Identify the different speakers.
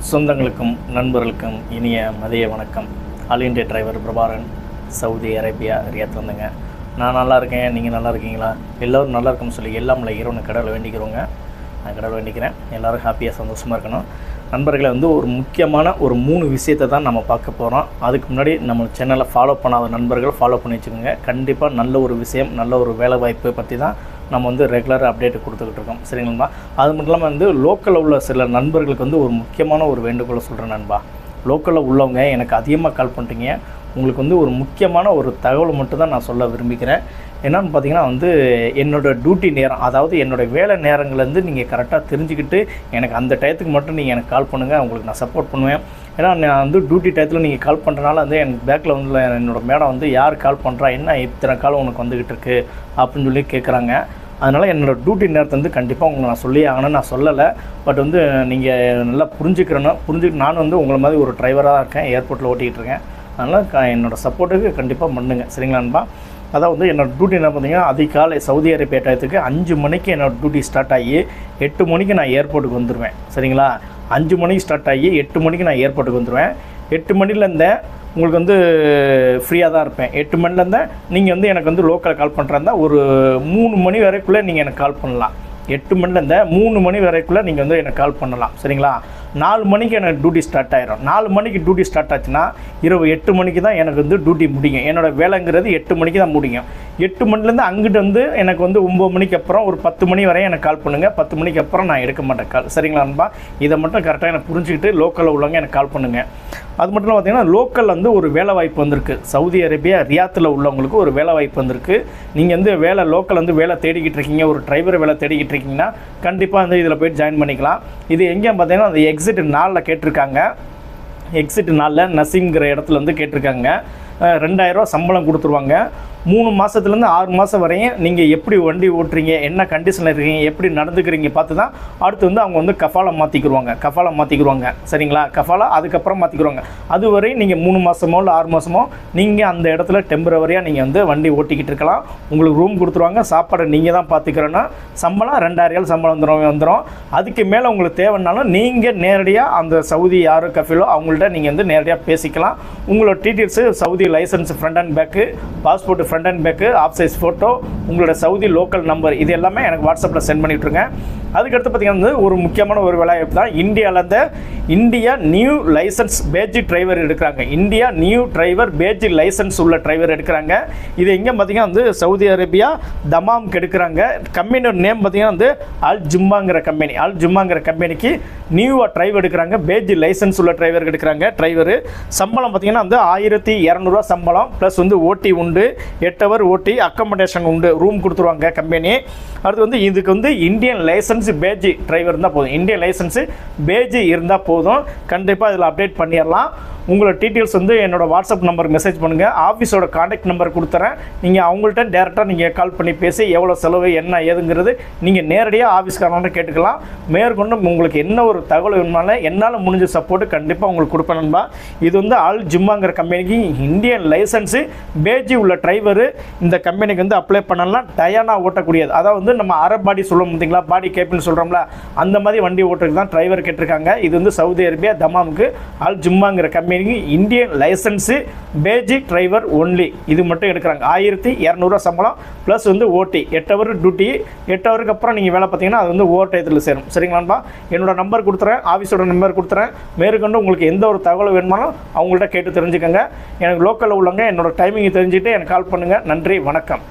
Speaker 1: சொந்தங்களுக்கும் நண்பர்களுக்கும் இனிய மதிய வணக்கம். All India driver Prabaran, Saudi Arabia, Riyadh வந்தங்க. நான் நல்லா இருக்கேன், நீங்கள் நல்லா இருக்கீங்களா? எல்லோரும் நல்லா இருக்குன்னு சொல்லி எல்லாம் இறைவனை கடவுளை வேண்டிக்கிறோங்க. நான் கடவுளை வேண்டிக்கிறேன், எல்லோரும் ஹாப்பியாக சந்தோஷமாக இருக்கணும். நண்பர்களை ஒரு முக்கியமான 3 விஷயத்தை தான் நம்ம பார்க்க போகிறோம். அதுக்கு முன்னாடி நம்ம சேனலை ஃபாலோ பண்ணாத நண்பர்கள் ஃபாலோ பண்ணி வச்சுக்கோங்க. கண்டிப்பாக நல்ல ஒரு விஷயம், நல்ல ஒரு வேலை வாய்ப்பு பற்றி தான் நம்ம ரெகுலராக அப்டேட் கொடுத்துக்கிட்டு இருக்கோம். சரிங்களா? அது மட்டும் இல்லாமல் லோக்கலில் உள்ள சில நண்பர்களுக்கு ஒரு முக்கியமான ஒரு வேண்டுகோளை சொல்கிறேன் நண்பா. லோக்கலில் உள்ளவங்க எனக்கு அதிகமாக கால் பண்ணிட்டீங்க. உங்களுக்கு ஒரு முக்கியமான ஒரு தகவல் மட்டும் தான் நான் சொல்ல விரும்பிக்கிறேன். என்னென்னு பார்த்தீங்கன்னா என்னோடய டியூட்டி நேரம், அதாவது என்னோடய வேலை நேரங்கள்லேருந்து நீங்கள் கரெக்டாக தெரிஞ்சுக்கிட்டு எனக்கு அந்த டயத்துக்கு மட்டும் நீங்கள் எனக்கு கால் பண்ணுங்கள். உங்களுக்கு நான் சப்போர்ட் பண்ணுவேன். ஏன்னா நான் டியூட்டி டயத்தில் நீங்கள் கால் பண்ணுறனால எனக்கு பேக்கில் என்னோடய மேடம் யார் கால் பண்ணுறா, என்ன இத்தனை கால் உனக்கு வந்துக்கிட்டு இருக்குது அப்படின்னு சொல்லி கேட்குறாங்க. அதனால் என்னோடய டியூட்டி நேரத்தை கண்டிப்பாக உங்களுக்கு நான் சொல்லி ஆகணும்னு நான் சொல்லலை. பட் நீங்கள் நல்லா புரிஞ்சுக்கிட்டு நானும் உங்களை மாதிரி ஒரு டிரைவராக தான் இருக்கேன், ஏர்போர்ட்டில் ஓட்டிக்கிட்டு இருக்கேன். அதனால் என்னோடய சப்போர்ட்டுக்கு கண்டிப்பாக பண்ணுங்க. சரிங்களான்பா? அதாவது என்னோடய டியூட்டி என்ன பார்த்தீங்கன்னா, அதிகாலை சவுதி அரேபியா டயத்துக்கு 5 மணிக்கு என்னோடய டியூட்டி ஸ்டார்ட் ஆகி 8 மணிக்கு நான் ஏர்போர்ட்டுக்கு வந்துடுவேன். சரிங்களா? 5 மணிக்கு ஸ்டார்ட் ஆகி 8 மணிக்கு நான் ஏர்போர்ட்டுக்கு வந்துடுவேன். 8 மணிலேருந்தே உங்களுக்கு ஃப்ரீயாக தான் இருப்பேன். 8 மணிலேருந்தே நீங்கள் எனக்கு லோக்கலில் கால் பண்ணுறதா ஒரு 3 மணி வரைக்குள்ளே நீங்கள் எனக்கு கால் பண்ணலாம். 8 மணிலேருந்து 3 மணி வரைக்குள்ளே நீங்கள் எனக்கு கால் பண்ணலாம். சரிங்களா? 4 மணிக்கு எனக்கு டியூட்டி ஸ்டார்ட் ஆகிடும். 4 மணிக்கு டியூட்டி ஸ்டார்ட் ஆச்சுன்னா இரவு 8 மணிக்கு தான் எனக்கு டியூட்டி முடியும். என்னோடய வேலைங்கிறது 8 மணிக்கு தான் முடியும். 8 மணிலேருந்து அங்கிட்டு எனக்கு 9 மணிக்கு அப்புறம் ஒரு 10 மணி வரையும் எனக்கு கால் பண்ணுங்கள். 10 மணிக்கு அப்புறம் நான் எடுக்க மாட்டேன் கால். சரிங்களா நண்பா? இதை மட்டும் கரெக்டாக எனக்கு புரிஞ்சுக்கிட்டு லோக்கலில் உள்ளவங்க எனக்கு கால் பண்ணுங்கள். அது மட்டும் பார்த்தீங்கன்னா, லோக்கலில் ஒரு வேலை வாய்ப்பு வந்திருக்கு. சவுதி அரேபியா ரியாத்தில் உள்ளவங்களுக்கு ஒரு வேலை வாய்ப்பு வந்திருக்கு. நீங்கள் வேலை லோக்கல் வேலை தேடிக்கிட்டு இருக்கீங்க, ஒரு டிரைவர் வேலை தேடிக்கிட்டு இருக்கீங்கன்னா கண்டிப்பாக இதில் போய்ட்டு ஜாயின் பண்ணிக்கலாம். இது எங்கேயும் பார்த்தீங்கன்னா அந்த எக்ஸிட் 4 கேட்டிருக்காங்க. எக்ஸிட் 4 நசீம்ங்கிற இடத்துல கேட்டிருக்காங்க. 2000 ரூபா சம்பளம் கொடுத்துருவாங்க. 3 மாதத்துலேருந்து 6 மாதம் வரையும் நீங்கள் எப்படி வண்டி ஓட்டுறீங்க, என்ன கண்டிஷனில் இருக்கீங்க, எப்படி நடந்துக்கிறீங்க பார்த்து தான் அடுத்து அவங்க கஃபாலை மாற்றிக்கிடுவாங்க. சரிங்களா? கஃபாலா அதுக்கப்புறம் மாற்றிக்கிடுவாங்க. அதுவரை நீங்கள் 3 மாதமோ இல்லை 6 மாதமோ நீங்கள் அந்த இடத்துல டெம்பரவரியாக நீங்கள் வண்டி ஓட்டிக்கிட்டு இருக்கலாம். உங்களுக்கு ரூம் கொடுத்துருவாங்க, சாப்பாடு நீங்கள் தான் பார்த்துக்கிறோன்னா சம்பளம் 2000 சம்பளம் வந்துடும். அதுக்கு மேலே உங்களுக்கு தேவைன்னாலும் நீங்கள் நேரடியாக அந்த சவுதி யார் கஃபிலோ அவங்கள்ட்ட நீங்கள் நேரடியாக பேசிக்கலாம். உங்களோட details Saudi licence front and back, passport front and back, half size photo, உங்களோட சவுதி லோக்கல் நம்பர், இது எல்லாமே எனக்கு வாட்ஸ்அப்பில் சென்ட் பண்ணிவிட்ருங்க. அதுக்கடுத்து பார்த்தீங்கன்னா ஒரு முக்கியமான ஒரு வேலைவாய்ப்பு தான். India new license badge driver எடுக்கிறாங்க. India new driver badge license உள்ள டிரைவர் எடுக்கிறாங்க. இது எங்கே பார்த்தீங்கன்னா சவுதி அரேபியா தமாம்க்கு எடுக்கிறாங்க. கம்பெனியோட நேம் பார்த்தீங்கன்னா அல் ஜும்மாங்கிற கம்பெனி. அல் ஜும்மாங்கிற கம்பெனிக்கு நியூவாக டிரைவர் எடுக்கிறாங்க. பேஜ் லைசன்ஸ் உள்ள டிரைவர் எடுக்கிறாங்க. டிரைவர் சம்பளம் பார்த்தீங்கன்னா 1200 ரூபா சம்பளம் ப்ளஸ் ஓடி உண்டு, 8 ஹவர் ஓடி, அக்கமடேஷன் உண்டு, ரூம் கொடுத்துருவாங்க கம்பெனி. அடுத்து இதுக்கு இந்தியன் லைசன்ஸ் பேஜ் டிரைவர் இருந்தால் போதும். இந்தியன் லைசன்ஸ் பேஜ் இருந்தால் போதும். கண்டிப்பாக இதில் அப்டேட் பண்ணிடலாம். உங்களோட டீட்டெயில்ஸ் என்னோடய வாட்ஸ்அப் நம்பருக்கு மெசேஜ் பண்ணுங்கள். ஆஃபீஸோட கான்டாக்ட் நம்பர் கொடுத்துறேன். நீங்கள் அவங்கள்ட்ட டேரெக்டாக நீங்கள் கால் பண்ணி பேசி எவ்வளோ செலவு என்ன ஏதுங்கிறது நீங்கள் நேரடியாக ஆஃபீஸ்காரன்ட்ட கேட்டுக்கலாம். மேற்கொண்டு உங்களுக்கு என்ன ஒரு தகவல் வேணுமாலும் என்னால் முடிஞ்ச சப்போர்ட்டு கண்டிப்பாக உங்களுக்கு கொடுப்பேன்பா. இது அல் ஜும்மாங்கிற கம்பெனிக்கு இந்தியன் லைசன்ஸு பேஜ் உள்ள டிரைவரு இந்த கம்பெனிக்கு அப்ளை பண்ணலாம். டயானா ஓட்டக்கூடியது, அதாவது நம்ம அரை பாடி சொல்லுவோம் பார்த்தீங்களா, பாடி கேப்னு சொல்கிறோம்ல, அந்த மாதிரி வண்டி ஓட்டுறதுக்கு தான் டிரைவர் கேட்டிருக்காங்க. இது சவுதி அரேபியா தமாமுக்கு அல் ஜும்மாங்கிற company Indian license badge driver only. இது மட்டும் எடுக்கிறாங்க. 1200 ரூபா சம்பளம் ப்ளஸ் ஓடி, 8 ஹவர் டியூட்டி. 8 ஹவருக்கு அப்புறம் நீங்கள் வேலை பார்த்தீங்கன்னா அது ஓவர் டயத்தில் சேரும். சரிங்களான்பா? என்னோட நம்பர் கொடுத்துறேன், ஆஃபீஸோட நம்பர் கொடுத்துறேன். மேற்கொண்டு உங்களுக்கு எந்த ஒரு தகவல் வேணுமாலும் அவங்கள்ட்ட கேட்டு தெரிஞ்சுக்கோங்க. எனக்கு லோக்கலில் உள்ளவங்க என்னோட டைமிங் தெரிஞ்சுக்கிட்டு எனக்கு கால் பண்ணுங்கள். நன்றி, வணக்கம்.